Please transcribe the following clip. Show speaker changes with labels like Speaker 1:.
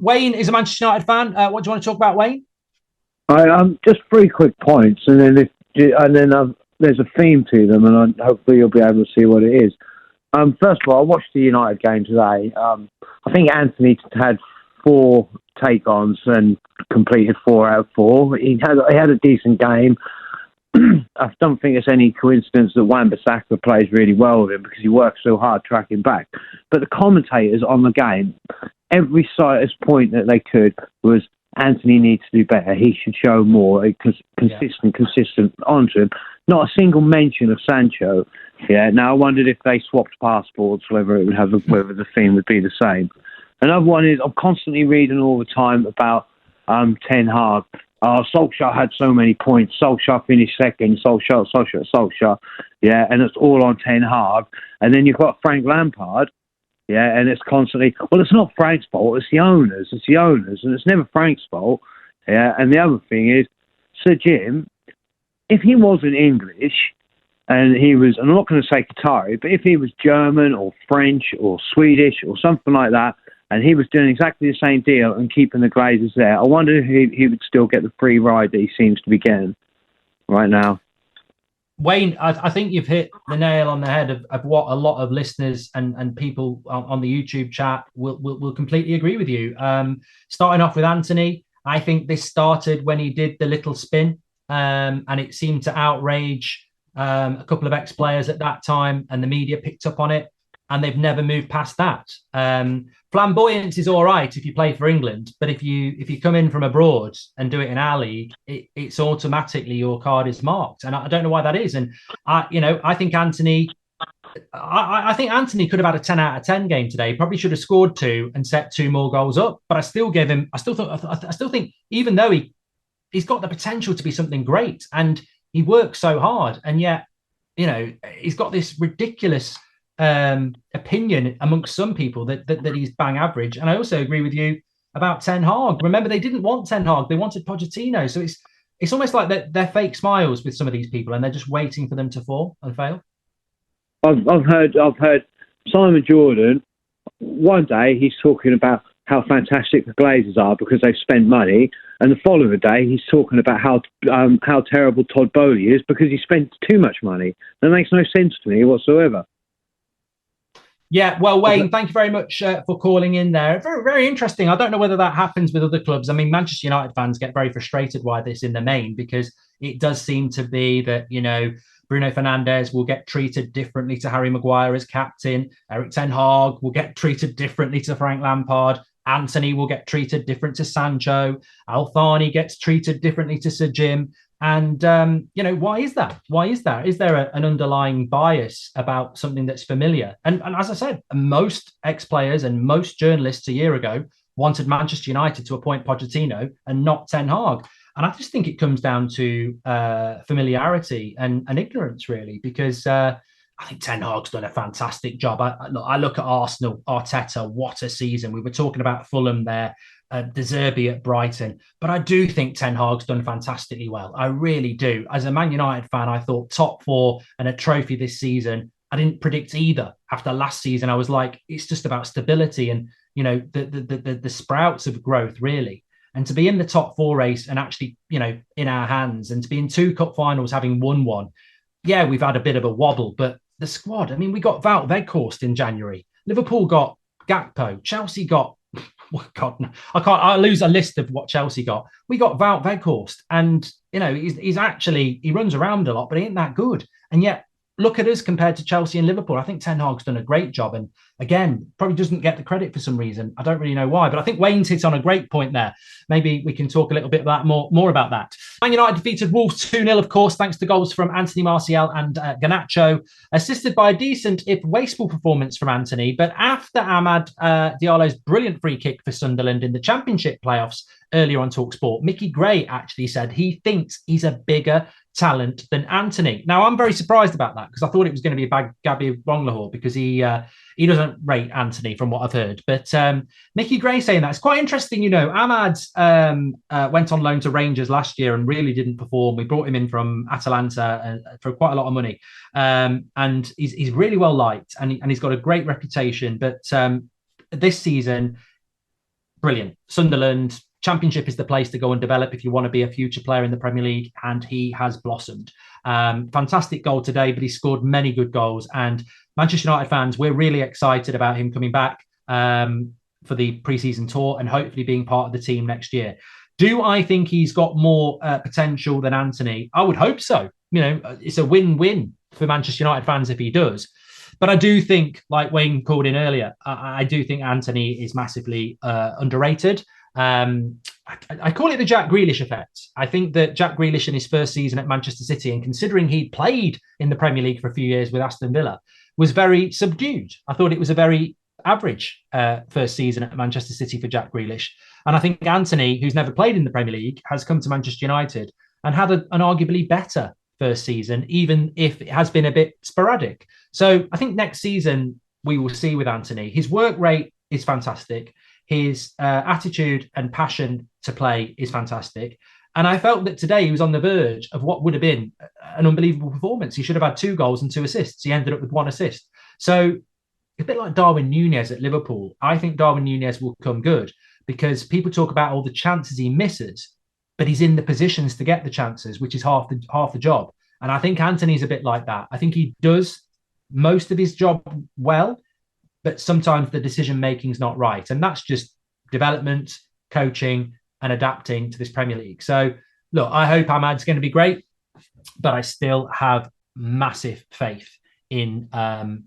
Speaker 1: Wayne is a Manchester United fan. What do you want to talk about, Wayne?
Speaker 2: Just 3 quick points, and then there's a theme to them, and hopefully you'll be able to see what it is. First of all, I watched the United game today. I think Anthony had 4 take-ons and completed 4 out of 4. He had a decent game. I don't think it's any coincidence that Wan-Bissaka plays really well with him because he works so hard tracking back. But the commentators on the game, every slightest point that they could was Anthony needs to do better. He should show more, consistent onto him. Not a single mention of Sancho. Yeah. Now I wondered if they swapped passports, whether the theme would be the same. Another one is I'm constantly reading all the time about Ten Hag. Solskjaer had so many points. Solskjaer finished second. Solskjaer. Yeah, and it's all on Ten Hag. And then you've got Frank Lampard. Yeah, and it's constantly, well, it's not Frank's fault. It's the owners. And it's never Frank's fault. Yeah, and the other thing is, Sir Jim, if he wasn't English, and he was, I'm not going to say Qatari, but if he was German or French or Swedish or something like that, and he was doing exactly the same deal and keeping the Glazers there, I wonder if he would still get the free ride that he seems to be getting right now.
Speaker 1: Wayne, I think you've hit the nail on the head of what a lot of listeners and people on the YouTube chat will completely agree with you. Starting off with Anthony, I think this started when he did the little spin, and it seemed to outrage a couple of ex-players at that time, and the media picked up on it, and they've never moved past that. Flamboyance is all right if you play for England, but if you come in from abroad and do it in our league, it's automatically your card is marked, and I don't know why that is. And I think Anthony could have had a 10 out of 10 game today. Probably should have scored 2 and set 2 more goals up. But I still think even though he's got the potential to be something great, and he works so hard, and yet he's got this ridiculous opinion amongst some people that he's bang average. And I also agree with you about Ten Hag. Remember, they didn't want Ten Hag; they wanted Pochettino. So it's almost like they're fake smiles with some of these people, and they're just waiting for them to fall and fail.
Speaker 2: I've heard Simon Jordan. One day he's talking about how fantastic the Glazers are because they've spent money, and the following day he's talking about how terrible Todd Bowley is because he spent too much money. That makes no sense to me whatsoever.
Speaker 1: Yeah, well, Wayne, thank you very much for calling in there. Very, very interesting. I don't know whether that happens with other clubs. I mean, Manchester United fans get very frustrated by this in the main because it does seem to be that, Bruno Fernandes will get treated differently to Harry Maguire as captain. Erik Ten Hag will get treated differently to Frank Lampard. Anthony will get treated different to Sancho. Althani gets treated differently to Sir Jim. And, why is that? Is there an underlying bias about something that's familiar? And as I said, most ex-players and most journalists a year ago wanted Manchester United to appoint Pochettino and not Ten Hag. And I just think it comes down to familiarity and ignorance, really, because I think Ten Hag's done a fantastic job. I look at Arsenal, Arteta, what a season. We were talking about Fulham there. De Zerbi at Brighton, but I do think Ten Hag's done fantastically well. I really do. As a Man United fan, I thought top 4 and a trophy this season. I didn't predict either. After last season, I was like, it's just about stability and the sprouts of growth, really. And to be in the top 4 race and actually in our hands, and to be in 2 cup finals having won one, yeah, we've had a bit of a wobble, but the squad. I mean, we got Wout Weghorst in January. Liverpool got Gakpo. Chelsea got. Oh God, I lose a list of what Chelsea got. We got Wout Weghorst, and he runs around a lot, but he ain't that good. And yet, look at us compared to Chelsea and Liverpool. I think Ten Hag's done a great job, and again, probably doesn't get the credit for some reason. I don't really know why, but I think Wayne's hit on a great point there. Maybe we can talk a little bit about more about that. Man United defeated Wolves 2-0, of course, thanks to goals from Anthony Martial and Garnacho, assisted by a decent, if wasteful, performance from Anthony. But after Amad Diallo's brilliant free kick for Sunderland in the Championship playoffs earlier on talkSPORT, Mickey Gray actually said he thinks he's a bigger talent than Anthony. Now, I'm very surprised about that because I thought it was going to be Gabby Bonglahor because he doesn't rate Anthony from what I've heard. But Mickey Gray saying that. It's quite interesting, Ahmad went on loan to Rangers last year and really didn't perform. We brought him in from Atalanta for quite a lot of money. And he's really well liked and he's got a great reputation. But this season, brilliant. Sunderland, Championship is the place to go and develop if you want to be a future player in the Premier League, and he has blossomed. Fantastic goal today, but he scored many good goals. And Manchester United fans, we're really excited about him coming back for the pre-season tour and hopefully being part of the team next year. Do I think he's got more potential than Antony? I would hope so. You know, it's a win-win for Manchester United fans if he does. But I do think, like Wayne called in earlier, I do think Antony is massively underrated. I call it the Jack Grealish effect. I think that Jack Grealish in his first season at Manchester City, and considering he played in the Premier League for a few years with Aston Villa, was very subdued. I thought it was a very average first season at Manchester City for Jack Grealish. And I think Antony, who's never played in the Premier League, has come to Manchester United and had an arguably better first season, even if it has been a bit sporadic. So I think next season we will see with Antony. His work rate is fantastic. His attitude and passion to play is fantastic. And I felt that today he was on the verge of what would have been an unbelievable performance. He should have had 2 goals and 2 assists. He ended up with 1 assist. So a bit like Darwin Núñez at Liverpool. I think Darwin Núñez will come good because people talk about all the chances he misses, but he's in the positions to get the chances, which is half the job. And I think Antony's a bit like that. I think he does most of his job well, but sometimes the decision-making is not right. And that's just development, coaching, and adapting to this Premier League. So, look, I hope Ahmad's going to be great, but I still have massive faith in Antony.